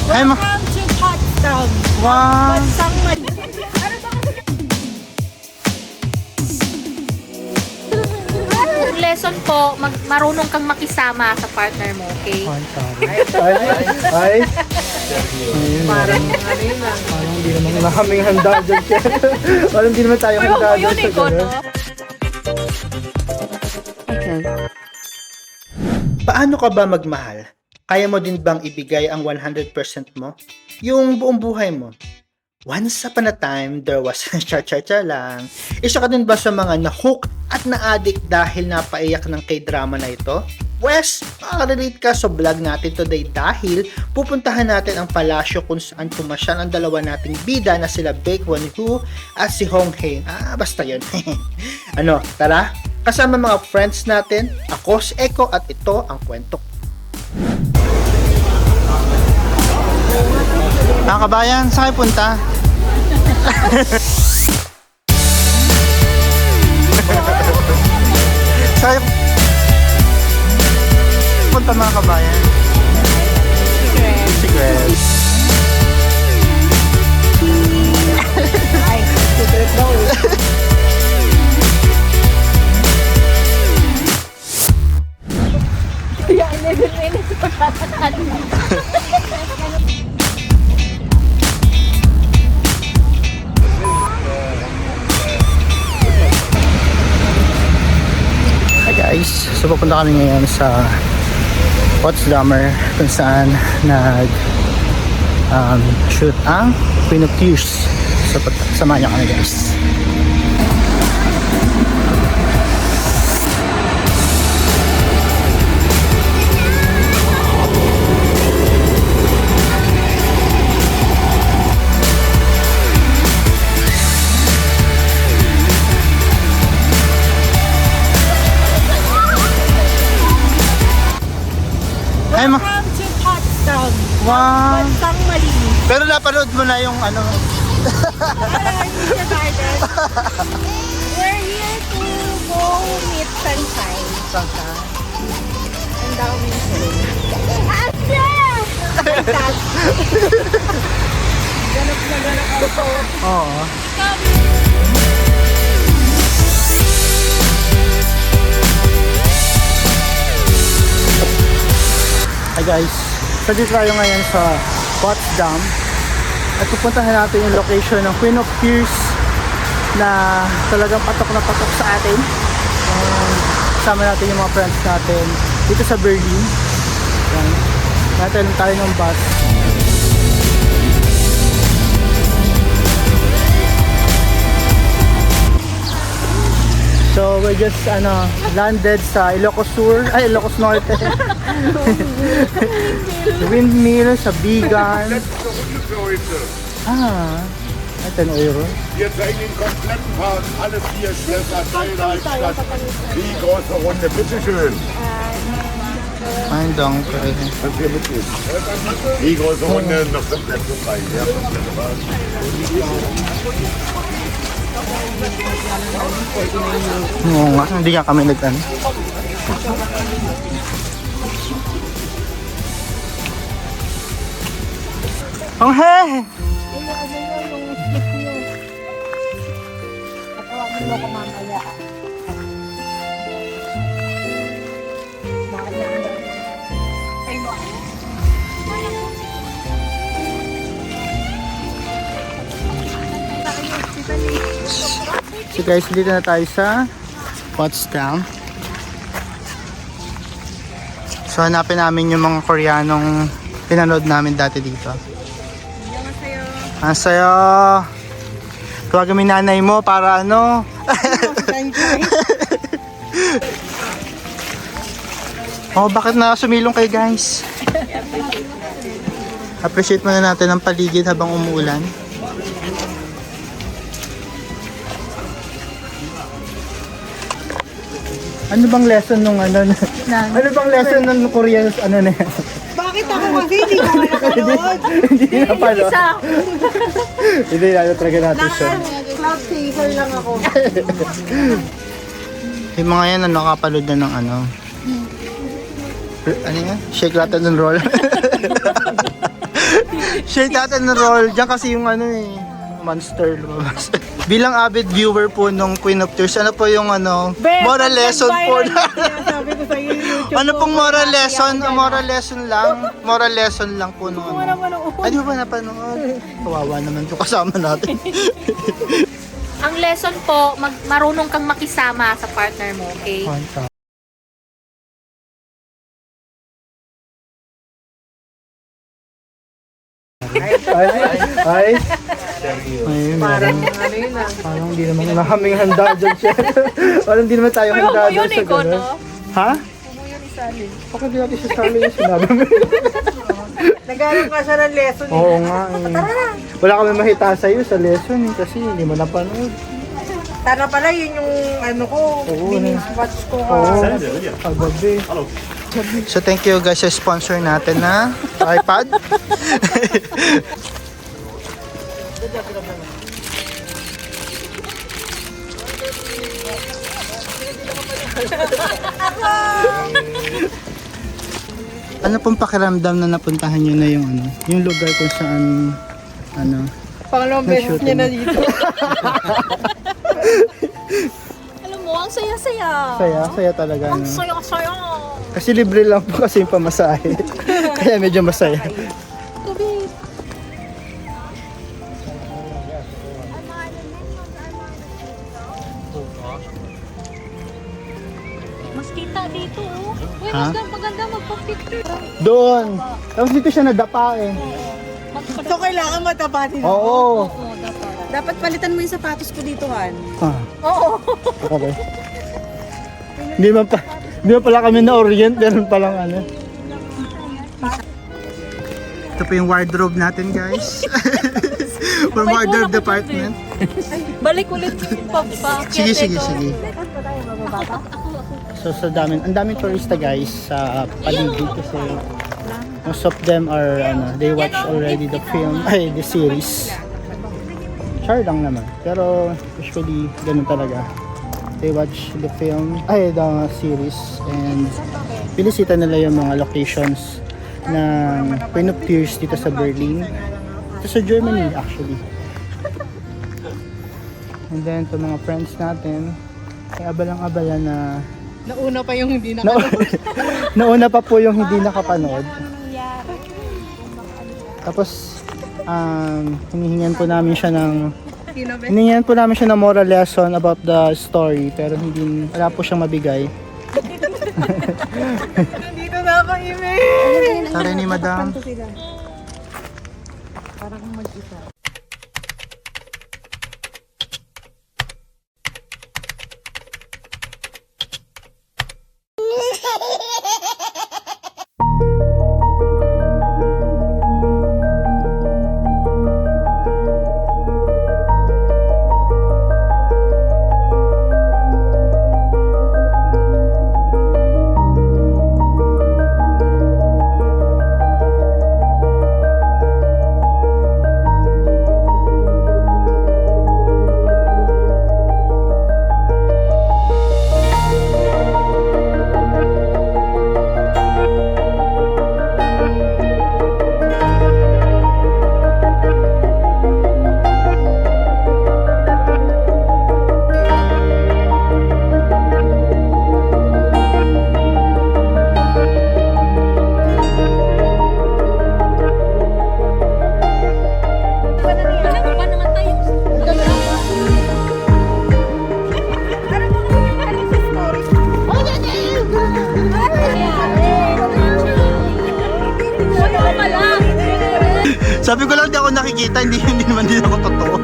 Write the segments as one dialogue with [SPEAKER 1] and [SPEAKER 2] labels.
[SPEAKER 1] Hi, ma.
[SPEAKER 2] Welcome to Potsdam.
[SPEAKER 1] Wow.
[SPEAKER 2] Bansang Yung lesson po, marunong kang makisama sa partner mo, okay?
[SPEAKER 1] Ay.
[SPEAKER 2] Parang ano yun lang.
[SPEAKER 1] Parang hindi naman na kaming handa dyan. Parang hindi naman tayo handa dyan
[SPEAKER 2] Yun
[SPEAKER 1] sa
[SPEAKER 2] eh ko, no?
[SPEAKER 1] gano'n. Paano ka ba magmahal? Kaya mo din bang ibigay ang 100% mo? Yung buong buhay mo? Once upon a time, there was cha-cha-cha lang. Isa ka din ba sa mga na-hook at na-addict dahil napaiyak ng K-drama na ito? Wes, makaka-relate ka sa vlog natin today dahil pupuntahan natin ang palasyo kung saan pumasyal ang dalawa nating bida na sila Baek Won-woo at si Hong Hae. Basta yun. Ano, tara? Kasama mga friends natin, ako si Eko at ito ang kwento. Mga kabayan, saan kayo punta? Saan kayo punta mga kabayan? Secret.
[SPEAKER 2] Ay, secret daw eh. Kaya 11 minutes pa tatangan.
[SPEAKER 1] Hi guys, so pupunta kami ngayon sa Potsdamer kung saan shoot ang Queen of Tears. So samahan niyo kami guys. Hi, ma.
[SPEAKER 2] Welcome to Potsdam.
[SPEAKER 1] Wow.
[SPEAKER 2] Bansang malinis.
[SPEAKER 1] Pero napanood mo na yung ano.
[SPEAKER 2] Parang garden. We're here to go meet sunshine. Ang daming Asya! Ganap na ganap ako.
[SPEAKER 1] Oo. Hi guys, so dito tayo ngayon sa Potsdam at pupuntahan natin yung location ng Queen of Tears na talagang patok na patok sa atin. Kasama natin yung mga friends natin dito sa Berlin. Yan. Natin tayo ng bus. So we just landed sa Ilocos Sur, ay Ilocos Norte. Windmill sa Bigan.
[SPEAKER 3] Letzte Runde für heute.
[SPEAKER 1] At 10 euro.
[SPEAKER 3] Wir zeigen den kompletten Park, alle 4 Schlösser, Teilreichstadt. Die große Runde, bitteschön.
[SPEAKER 1] Ay, danke.
[SPEAKER 3] Kannst hier mitgehen. Die große Runde, noch 5 Plätze frei. Ja, komplette Park.
[SPEAKER 1] Oo nga, hindi nga kami nag-ano. Oh, hey!
[SPEAKER 2] Tatawagin mo ko mamaya. Bakit yan? Ay, mo.
[SPEAKER 1] So guys, dito na tayo sa Potsdam. So hanapin namin yung mga Koreanong pinanood namin dati dito. Ang sayo! Tuwag kami nanay mo para ano? Oh, bakit na sumilong kayo guys? Appreciate muna natin ang paligid habang umuulan. Ano bang lesson nung ano? Ano bang lesson nung Korean ano na?
[SPEAKER 2] Bakit ako kasi hindi ko nakanood?
[SPEAKER 1] Hindi na pala.
[SPEAKER 2] Isa.
[SPEAKER 1] Hindi na talaga natin siya.
[SPEAKER 2] Cloud chaser lang ako.
[SPEAKER 1] Yung mga yan nakapalood na ng ano. Ano yan? Shake, rattle, and roll. Shade natin na roll. Diyan kasi yung ano eh, monster lumabas. Bilang avid viewer po nung Queen of Tears, ano po yung ano, moral lesson po na.
[SPEAKER 4] Sabi ko sa iyo, YouTube
[SPEAKER 1] Ano
[SPEAKER 4] ko,
[SPEAKER 1] pong moral
[SPEAKER 4] marami
[SPEAKER 1] lesson?
[SPEAKER 4] ako dyan,
[SPEAKER 1] Moral lesson lang. Moral lesson lang po nung
[SPEAKER 4] Wala
[SPEAKER 1] ano.
[SPEAKER 4] manood.
[SPEAKER 1] Ay, di ba napanood? Kawawa naman to kasama natin.
[SPEAKER 2] Ang lesson po, marunong kang makisama sa partner mo, okay?
[SPEAKER 1] Ay. Parang
[SPEAKER 4] Ano yun ah.
[SPEAKER 1] parang hindi naman kaming handa dyan siya. Parang hindi naman tayo handa
[SPEAKER 2] Pero
[SPEAKER 1] dyan
[SPEAKER 2] yun
[SPEAKER 1] sa
[SPEAKER 2] ikaw,
[SPEAKER 1] gano'n.
[SPEAKER 2] no?
[SPEAKER 1] Ha? Bakit di natin si Sally yung sinabi mo?
[SPEAKER 4] Nagalang ka siya ng lesson eh.
[SPEAKER 1] Oo nga eh. Wala kami mahita sa'yo sa lesson eh, kasi hindi mo napanood.
[SPEAKER 4] Tara pala, yun yung ano ko,
[SPEAKER 1] Oo,
[SPEAKER 4] binge-watch ko
[SPEAKER 1] Oo, kagabi. So thank you guys sa sponsor natin na iPad. Ano pong pakiramdam na napuntahan nyo na yung ano, yung lugar kung saan ano,
[SPEAKER 4] Pangalawang beses niya na dito.
[SPEAKER 2] Alam mo, ang saya-saya.
[SPEAKER 1] saya talaga
[SPEAKER 2] Ang
[SPEAKER 1] no.
[SPEAKER 2] saya-saya.
[SPEAKER 1] Kasi libre lang po kasi yung pamasahe. Kaya medyo masaya.
[SPEAKER 2] Gabi. Mas kita dito, oh. Uy,
[SPEAKER 1] Ha?
[SPEAKER 2] mas maganda magpa-picture.
[SPEAKER 1] Doon. Tapos dito siya nadapa eh.
[SPEAKER 4] So, kailangan matapatin.
[SPEAKER 1] Oo.
[SPEAKER 2] Oo, dapat.
[SPEAKER 4] Dapat palitan mo yung sapatos ko dito, Han.
[SPEAKER 1] Ah,
[SPEAKER 2] Oo.
[SPEAKER 1] okay. Hindi man pala kami na-orient, meron palang ano. Ito po yung wardrobe natin, guys. From wardrobe department.
[SPEAKER 2] Balik ulit yung papa.
[SPEAKER 1] Sige. So sa ang daming turista guys sa paligid kasi most of them are they watch already the film, the series. Char lang naman. Pero usually ganun talaga. They watch the film, the series and pinisita nila yung mga locations ng Queen of Tears dito sa Berlin. Ito sa Germany actually. And then to mga friends natin, ay abalang-abala na
[SPEAKER 4] Nauna pa yung hindi
[SPEAKER 1] nauna pa po yung hindi nakapanood. Tapos hinihingan po namin siya ng moral lesson about the story pero wala po siyang mabigay.
[SPEAKER 4] Dito na ako, email.
[SPEAKER 1] Sorry ni Madam. Sabi ko lang di ako nakikita, hindi naman din ako totoo.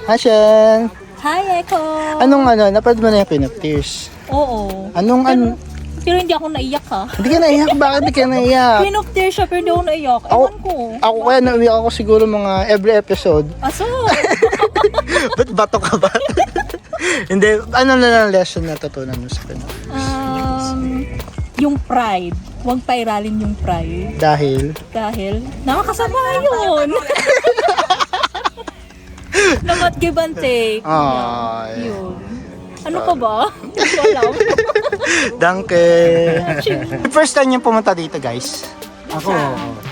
[SPEAKER 1] Hashan!
[SPEAKER 2] Hi, Echo!
[SPEAKER 1] Anong napad mo na yung Queen of Tears?
[SPEAKER 2] Oo.
[SPEAKER 1] Anong
[SPEAKER 2] Pero hindi ako naiyak ha.
[SPEAKER 1] Hindi ka naiyak? Bakit hindi ka naiyak?
[SPEAKER 2] Queen of Tears siya, pero hindi ako naiyak. Ewan ko.
[SPEAKER 1] Ako kaya nauwi ako siguro mga every episode.
[SPEAKER 2] Aso?
[SPEAKER 1] Ba't bato ka ba? Hindi, ano na lang lesson na natutunan mo sa kanya?
[SPEAKER 2] Yung pride. Huwag pairalin yung pride.
[SPEAKER 1] Dahil?
[SPEAKER 2] Dahil, nakakasama yun. Namat give and take.
[SPEAKER 1] Ay.
[SPEAKER 2] Yun. Ano pa ba? Hindi ko alam.
[SPEAKER 1] Danke. First time yung pumunta dito, guys. Ako.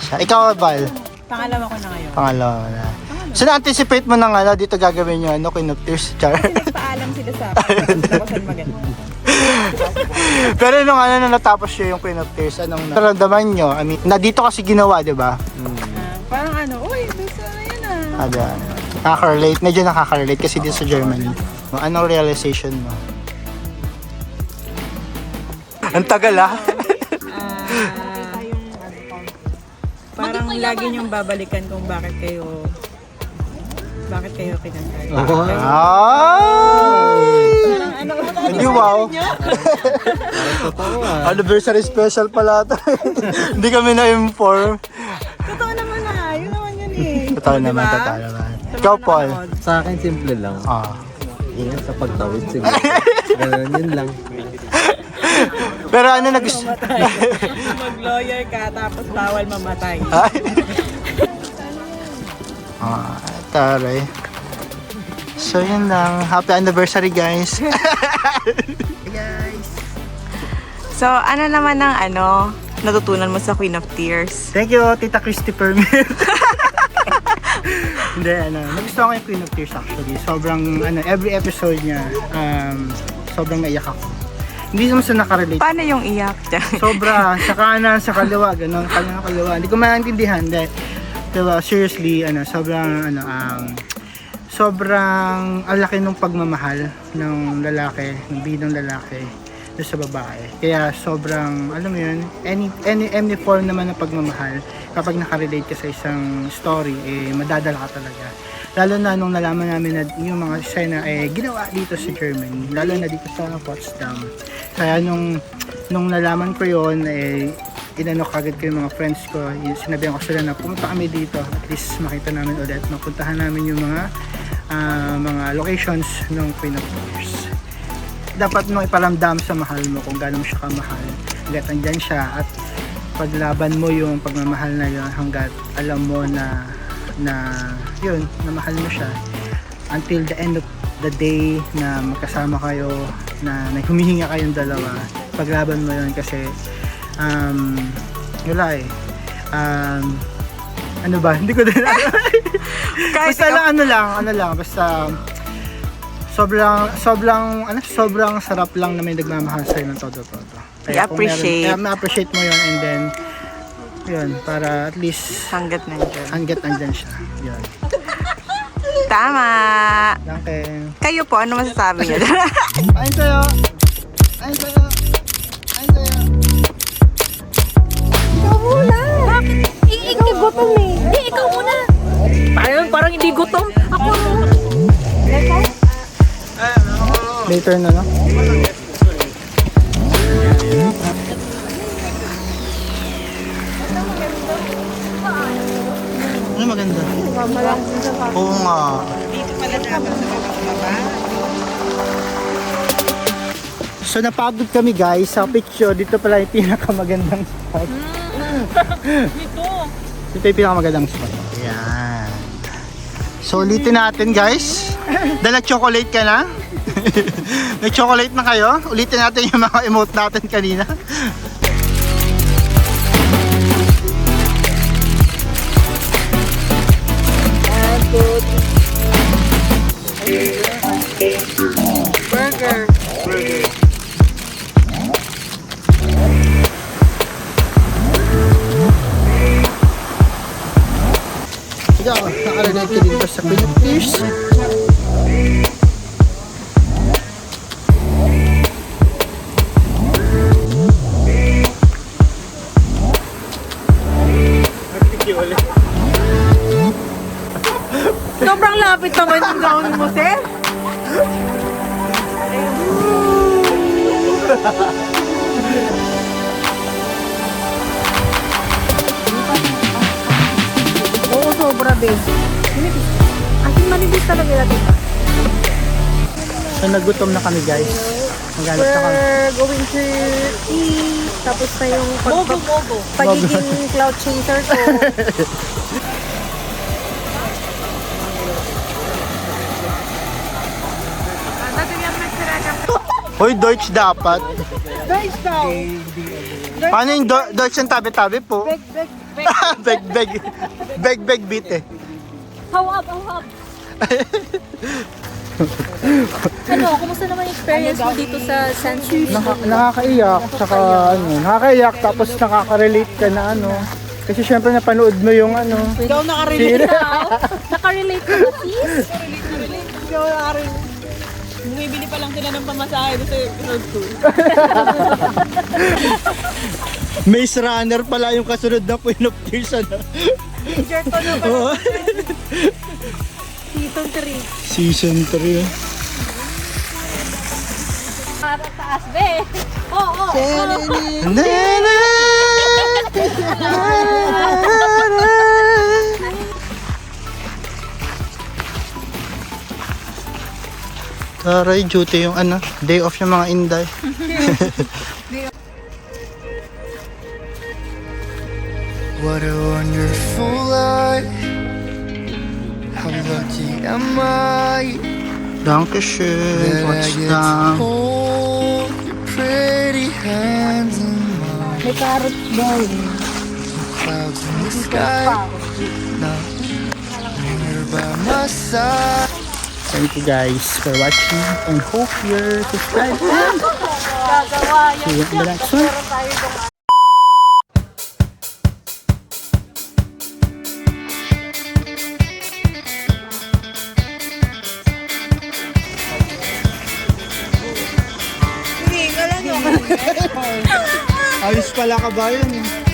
[SPEAKER 1] Siya. Ikaw, Val?
[SPEAKER 4] Pangalawa ko na ngayon.
[SPEAKER 1] Pangalawa na. So, na-anticipate mo na dito gagawin yung Queen of Tears, Char.
[SPEAKER 4] Nagpaalam sila sa akin. Gusto ko saan maganda.
[SPEAKER 1] Pero nung na natapos yung Queen of Tears, anong naramdaman nyo? I mean, na dito kasi ginawa, di ba?
[SPEAKER 4] Parang uy, gusto na yan ah.
[SPEAKER 1] Ada. Nakaka-relate. Medyo nakaka-relate kasi dito sa Germany. Anong realization mo? Ang tagal
[SPEAKER 4] Parang lagi niyong babalikan kung bakit kayo kinantay.
[SPEAKER 1] Hindi, wow. Anniversary special pala ito. Hindi kami na-inform.
[SPEAKER 4] Totoo naman yun naman yun eh.
[SPEAKER 1] Totoo naman,
[SPEAKER 4] Diba?
[SPEAKER 1] totoo naman. Ikaw, Paul.
[SPEAKER 5] Sa akin, simple lang. Ingat sa pagtawid siguro. Ganun, yun lang.
[SPEAKER 1] Pero ano nagusto?
[SPEAKER 4] Mag-lawyer ka tapos bawal mamatay.
[SPEAKER 1] Taray. So, yun lang. Happy anniversary, guys.
[SPEAKER 6] So, ano naman ang natutunan mo sa Queen of Tears?
[SPEAKER 1] Thank you, Tita Christy Permit. Hindi, nagustuhan ko yung Queen of Tears actually. Sobrang, every episode niya, sobrang naiyak ako. Hindi naman sa nakarelate.
[SPEAKER 6] Paano yung iyak dyan?
[SPEAKER 1] Sobra, sa kanan, sa kaliwa, gano'n, kanan, kaliwa. Hindi ko maintindihan, diba, seriously, sobrang ang laki ng pagmamahal ng lalaki, ng bidang lalaki doon sa babae. Kaya sobrang, alam mo yun, any form naman ng pagmamahal, kapag nakarelate ka sa isang story, madadala ka talaga. Lalo na nung nalaman namin na yung mga sena ginawa dito sa Germany, lalo na dito sa Potsdam. Kaya nung nalaman ko yun, inano kagad ko yung mga friends ko, sinabihan ko sila na pumunta kami dito, at least makita namin ulit, mapuntahan namin yung mga locations ng Queen of Tears. Dapat mo iparamdam sa mahal mo kung gaano mo siya kamahal, hanggat andyan siya, at paglaban mo yung pagmamahal na yun hanggat alam mo na yun, na mahal mo siya until the end of the day na magkasama kayo, na humihinga kayong dalawa. Paglaban mo yun kasi wala ano ba, hindi ko din basta lang basta sobrang sarap lang na may nagmamahal sa'yo ng todo.
[SPEAKER 6] I-appreciate.
[SPEAKER 1] Ma-appreciate mo yun, and then yun, para at least
[SPEAKER 6] Hanggat nandyan.
[SPEAKER 1] andyan siya. Yun.
[SPEAKER 6] Tama!
[SPEAKER 1] Danke.
[SPEAKER 6] Kayo po, ano masasabi niyo?
[SPEAKER 1] Ayun sa'yo.
[SPEAKER 2] Ikaw gutom eh. Hindi, ikaw muna. Parang hindi gutom. Ako.
[SPEAKER 1] Later na, no? Ano maganda? Oo nga. So napagod kami guys sa picture. Dito pala yung pinakamagandang spot. Dito yung pinakamagandang spot. Ayan. So ulitin natin guys. Dala chocolate ka na? May chocolate na kayo? Ulitin natin yung mga emote natin kanina.
[SPEAKER 6] Burger.
[SPEAKER 1] Ikaw, nakarelate ka dito sa Queen of Tears.
[SPEAKER 4] Malapit naman yung gown mo, sir.
[SPEAKER 2] Oo, sobra, babe. Asin manipis talaga natin.
[SPEAKER 1] So nagutom na kami guys. Maghanap na kami.
[SPEAKER 2] We're going to eat. Tapos na yung pagiging cloud chaser ko.
[SPEAKER 1] Hoy, Deutsch dapat.
[SPEAKER 4] Guys, daw.
[SPEAKER 1] Paano yung Deutsch yung tabi-tabi po? Beg, beg beat eh.
[SPEAKER 2] Hawab. Ano, kumusta naman yung experience mo dito sa Sensory?
[SPEAKER 1] Nakakaiyak, saka nakakaiyak tapos nakaka-relate ka na kasi syempre napanood mo yung
[SPEAKER 4] Ikaw nakarelate.
[SPEAKER 2] Nakarelate ka ba, sis?
[SPEAKER 4] Ikaw nakarelate. Bumibili pa lang sila ng pamasahe doon sa episode 2.
[SPEAKER 1] Maze Runner pala yung kasunod na Queen of Tears
[SPEAKER 4] Teacher to na pala.
[SPEAKER 2] Season 3.
[SPEAKER 1] Season 3
[SPEAKER 2] Para taas, be. Oo.
[SPEAKER 1] Taray, duty yung day off yung mga Inday.
[SPEAKER 7] What a wonderful life. How lucky am I
[SPEAKER 1] Dankeschön.
[SPEAKER 7] that I
[SPEAKER 1] What's
[SPEAKER 7] get to
[SPEAKER 1] down?
[SPEAKER 7] hold your pretty hands in mine.
[SPEAKER 2] May carrot daw.
[SPEAKER 7] Clouds in the sky. Now you're by my side.
[SPEAKER 1] Thank you guys for watching and hope you're subscribed.
[SPEAKER 2] Gagawa
[SPEAKER 1] See you in the next one. Ayos pala ka ba yun?